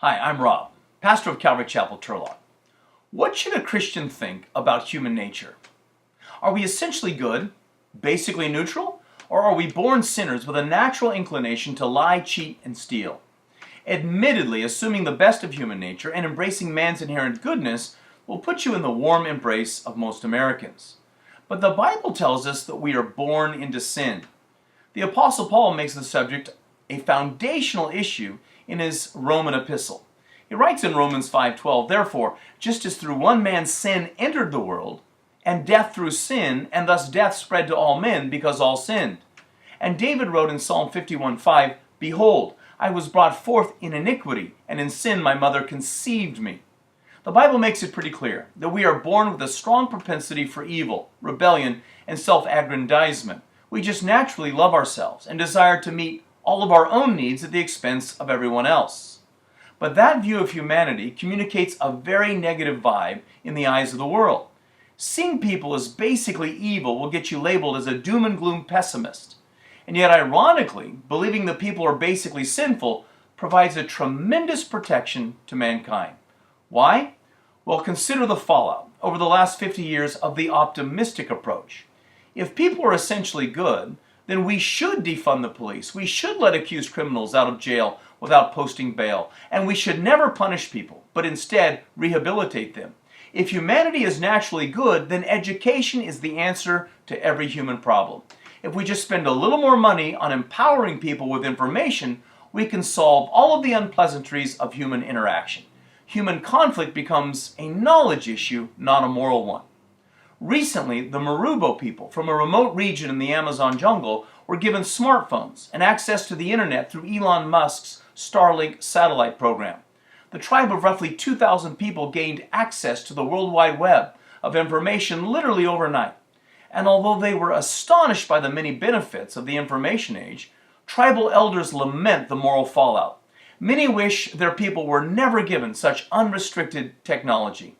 Hi, I'm Rob, pastor of Calvary Chapel, Turlock. What should a Christian think about human nature? Are we essentially good, basically neutral, or are we born sinners with a natural inclination to lie, cheat, and steal? Admittedly, assuming the best of human nature and embracing man's inherent goodness will put you in the warm embrace of most Americans. But the Bible tells us that we are born into sin. The Apostle Paul makes the subject a foundational issue in his Roman epistle. He writes in Romans 5:12, "Therefore, just as through one man's sin entered the world, and death through sin, and thus death spread to all men because all sinned." And David wrote in Psalm 51:5, "Behold, I was brought forth in iniquity, and in sin my mother conceived me." The Bible makes it pretty clear that we are born with a strong propensity for evil, rebellion, and self-aggrandizement. We just naturally love ourselves and desire to meet all of our own needs at the expense of everyone else. But that view of humanity communicates a very negative vibe in the eyes of the world. Seeing people as basically evil will get you labeled as a doom and gloom pessimist. And yet, ironically, believing that people are basically sinful provides a tremendous protection to mankind. Why? Well, consider the fallout over the last 50 years of the optimistic approach. If people are essentially good, then we should defund the police. We should let accused criminals out of jail without posting bail. And we should never punish people, but instead rehabilitate them. If humanity is naturally good, then education is the answer to every human problem. If we just spend a little more money on empowering people with information, we can solve all of the unpleasantries of human interaction. Human conflict becomes a knowledge issue, not a moral one. Recently, the Marubo people from a remote region in the Amazon jungle were given smartphones and access to the internet through Elon Musk's Starlink satellite program. The tribe of roughly 2,000 people gained access to the World Wide Web of information literally overnight. And although they were astonished by the many benefits of the information age, tribal elders lament the moral fallout. Many wish their people were never given such unrestricted technology.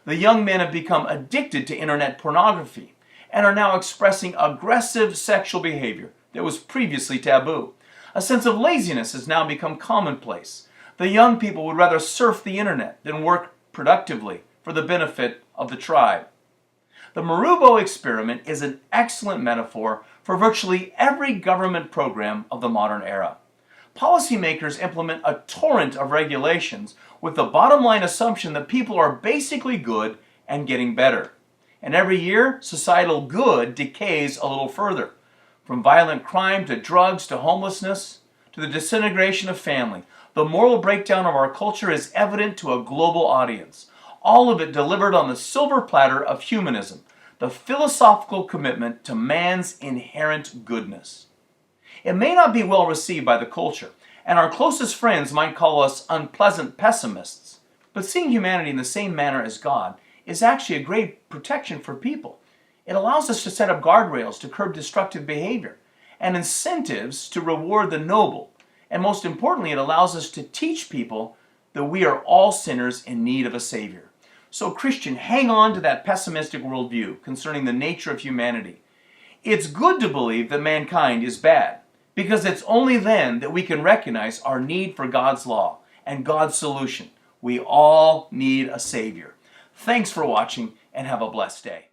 The young men have become addicted to internet pornography and are now expressing aggressive sexual behavior that was previously taboo. A sense of laziness has now become commonplace. The young people would rather surf the internet than work productively for the benefit of the tribe. The Marubo experiment is an excellent metaphor for virtually every government program of the modern era. Policymakers implement a torrent of regulations with the bottom line assumption that people are basically good and getting better. And every year, societal good decays a little further. From violent crime to drugs to homelessness to the disintegration of family, the moral breakdown of our culture is evident to a global audience. All of it delivered on the silver platter of humanism, the philosophical commitment to man's inherent goodness. It may not be well received by the culture, and our closest friends might call us unpleasant pessimists, but seeing humanity in the same manner as God is actually a great protection for people. It allows us to set up guardrails to curb destructive behavior and incentives to reward the noble. And most importantly, it allows us to teach people that we are all sinners in need of a Savior. So, Christian, hang on to that pessimistic worldview concerning the nature of humanity. It's good to believe that mankind is bad, because it's only then that we can recognize our need for God's law and God's solution. We all need a Savior. Thanks for watching, and have a blessed day.